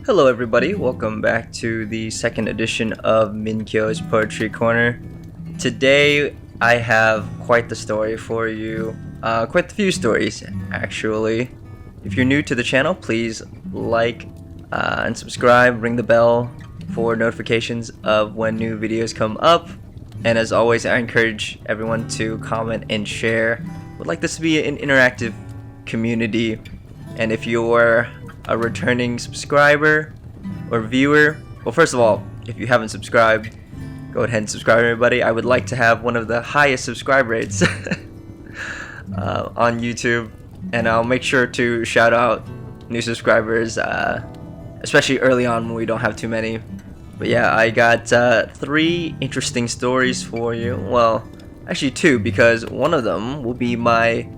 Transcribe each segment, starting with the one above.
Hello everybody, welcome back to the second edition of Minhkyo's Poetry Corner. Today I have quite the story for you, quite a few stories actually. If you're new to the channel, please like and subscribe, ring the bell for notifications of when new videos come up. And as always, I encourage everyone to comment and share. Would like this to be an interactive community, and if you're a returning subscriber or viewer, well, first of all, if you haven't subscribed, go ahead and subscribe, everybody. I would like to have one of the highest subscribe rates on YouTube, and I'll make sure to shout out new subscribers, especially early on when we don't have too many. But yeah, I got 3 interesting stories for you. Well, actually 2, because one of them will be my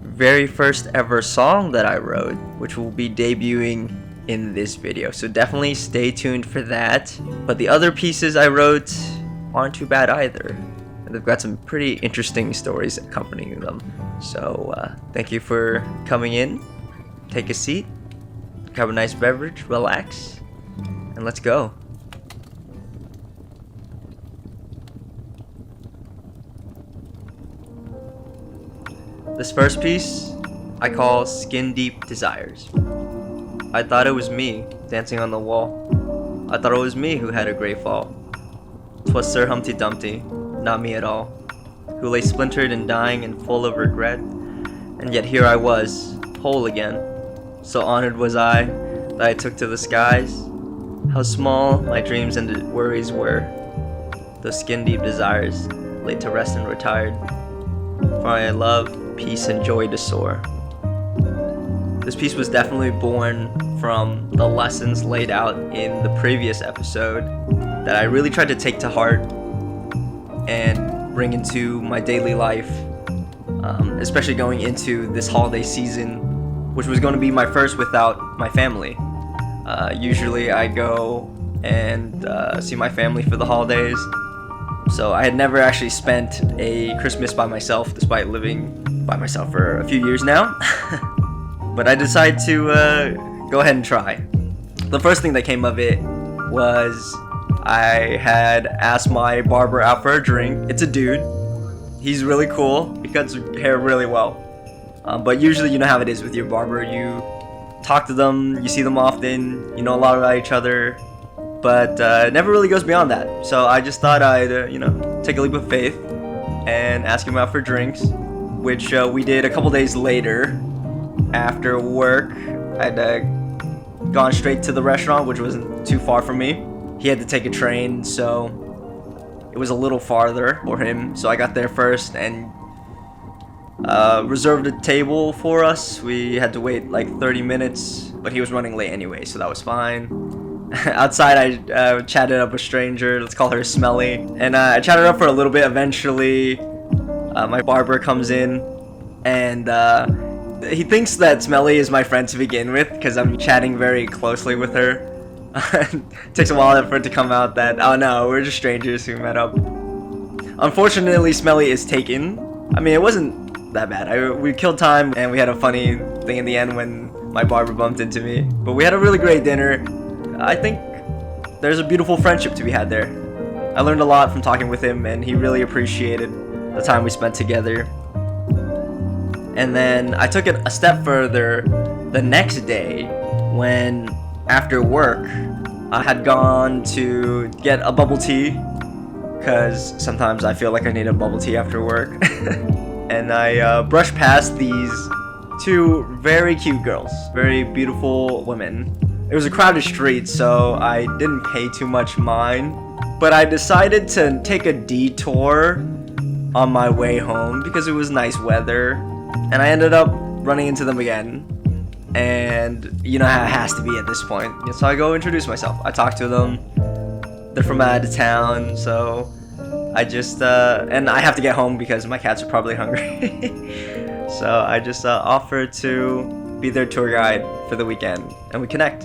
very first ever song that I wrote, which will be debuting in this video, so definitely stay tuned for that. But the other pieces I wrote aren't too bad either, and they've got some pretty interesting stories accompanying them. So thank you for coming in. Take a seat, grab a nice beverage, relax, and let's go. This first piece I call Skin Deep Desires. I thought it was me dancing on the wall. I thought it was me who had a great fall. 'Twas Sir Humpty Dumpty, not me at all, who lay splintered and dying and full of regret. And yet here I was, whole again. So honored was I that I took to the skies. How small my dreams and worries were. Those skin deep desires laid to rest and retired. For I love peace and joy to soar. This piece was definitely born from the lessons laid out in the previous episode that I really tried to take to heart and bring into my daily life, especially going into this holiday season, which was going to be my first without my family. Usually I go and see my family for the holidays, so I had never actually spent a Christmas by myself, despite living by myself for a few years now. But I decided to go ahead and try. The first thing that came of it was I had asked my barber out for a drink. It's a dude. He's really cool. He cuts hair really well. But usually you know how it is with your barber. You talk to them, you see them often, you know a lot about each other, but it never really goes beyond that. So I just thought I'd take a leap of faith and ask him out for drinks, which we did a couple days later. After work, I'd gone straight to the restaurant, which wasn't too far from me. He had to take a train, so it was a little farther for him. So I got there first and reserved a table for us. We had to wait like 30 minutes, but he was running late anyway, so that was fine. Outside, I chatted up a stranger. Let's call her Smelly, and I chatted up for a little bit. Eventually, my barber comes in, and he thinks that Smelly is my friend to begin with, because I'm chatting very closely with her. It takes a while for it to come out that, oh no, we're just strangers who met up. Unfortunately, Smelly is taken. I mean, it wasn't that bad. We killed time, and we had a funny thing in the end when my barber bumped into me. But we had a really great dinner. I think there's a beautiful friendship to be had there. I learned a lot from talking with him, and he really appreciated the time we spent together. And then I took it a step further the next day when, after work, I had gone to get a bubble tea, because sometimes I feel like I need a bubble tea after work. And I brushed past these 2 very cute girls, very beautiful women. It was a crowded street, so I didn't pay too much mind, but I decided to take a detour on my way home because it was nice weather. And I ended up running into them again, and you know how it has to be at this point. So I go introduce myself. I talk to them. They're from out of town, so I just and I have to get home because my cats are probably hungry. So I just offered to be their tour guide for the weekend, and we connect.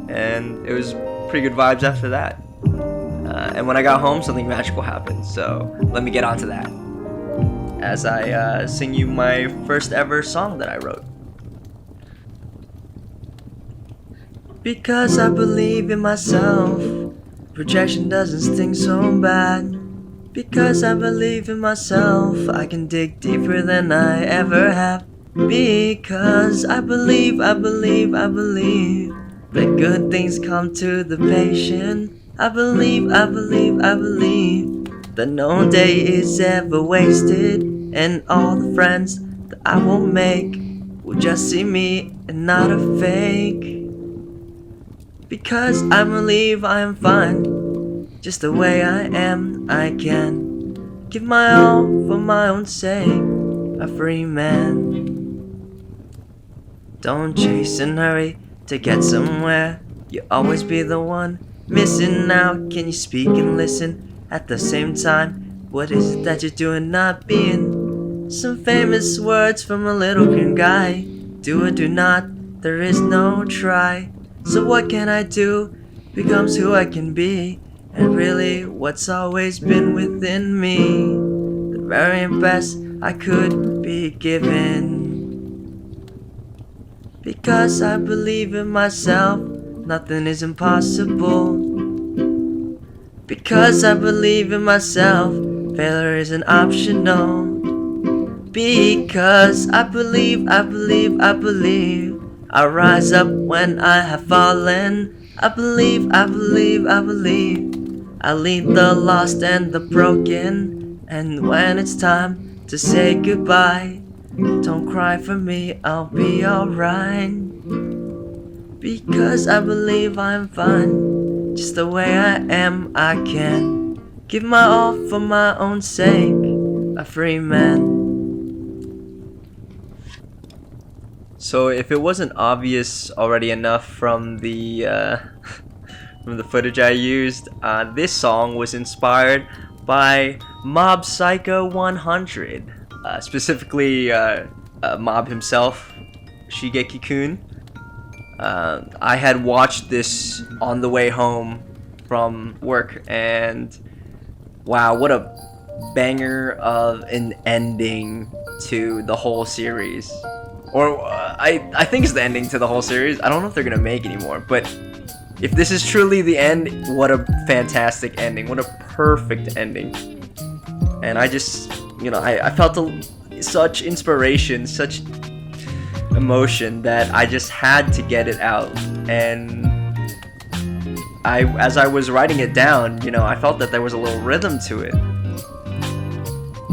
And it was pretty good vibes after that. And when I got home, something magical happened. So let me get on to that as I sing you my first ever song that I wrote. Because I believe in myself. Rejection doesn't sting so bad. Because I believe in myself, I can dig deeper than I ever have. Because I believe that good things come to the patient. I believe that no day is ever wasted. And all the friends that I will make will just see me and not a fake. Because I believe I am fine. Just the way I am, I can give my all for my own sake, a free man. Don't chase and hurry to get somewhere. You'll always be the one missing out. Can you speak and listen at the same time? What is it that you're doing not being? Some famous words from a little green guy. Do or do not, there is no try. So what can I do becomes who I can be. And really, what's always been within me, the very best I could be given. Because I believe in myself, nothing is impossible. Because I believe in myself, failure isn't optional. Because I believe, I rise up when I have fallen. I believe, I lead the lost and the broken. And when it's time to say goodbye, don't cry for me, I'll be alright. Because I believe I'm fine. Just the way I am, I can give my all for my own sake, a free man. So if it wasn't obvious already enough from the from the footage I used, this song was inspired by Mob Psycho 100, specifically Mob himself, Shigeki-kun. I had watched this on the way home from work, and wow, what a banger of an ending to the whole series. Or I think it's the ending to the whole series. I don't know if they're gonna make anymore, but if this is truly the end, what a fantastic ending, what a perfect ending. And I just, I felt such inspiration, such emotion that I just had to get it out. And as I was writing it down, I felt that there was a little rhythm to it.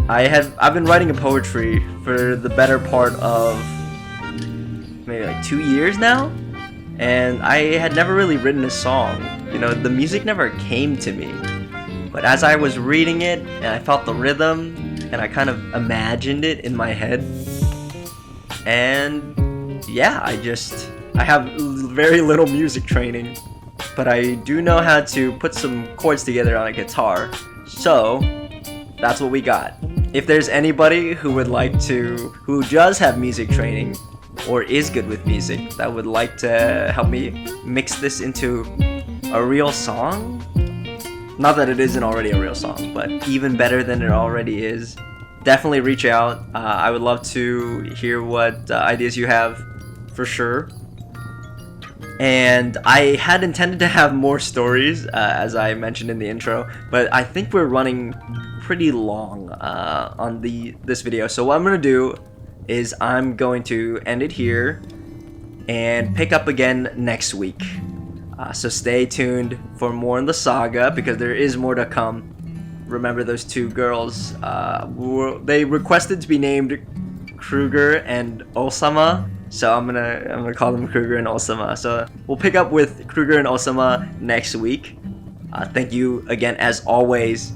I've been writing a poetry for the better part of maybe like 2 years now, and I had never really written a song. The music never came to me. But as I was reading it, and I felt the rhythm, and I kind of imagined it in my head, and yeah, I have very little music training, but I do know how to put some chords together on a guitar, so that's what we got. If there's anybody who does have music training, or is good with music, that would like to help me mix this into a real song, not that it isn't already a real song, but even better than it already is, definitely reach out. I would love to hear what ideas you have, for sure. And I had intended to have more stories, as I mentioned in the intro, but I think we're running pretty long on this video. So what I'm gonna do is I'm going to end it here and pick up again next week. So stay tuned for more in the saga, because there is more to come. Remember those two girls, they requested to be named Kruger and Osama, so I'm gonna call them Kruger and Osama. So we'll pick up with Kruger and Osama next week. Thank you again, as always,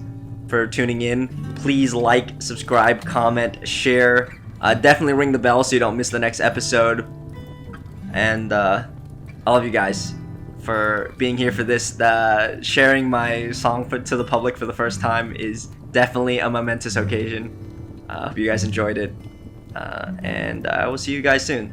for tuning in. Please like, subscribe, comment, share. Definitely ring the bell so you don't miss the next episode. And I love you guys for being here for this. Sharing my song to the public for the first time is definitely a momentous occasion. Hope you guys enjoyed it. And I will see you guys soon.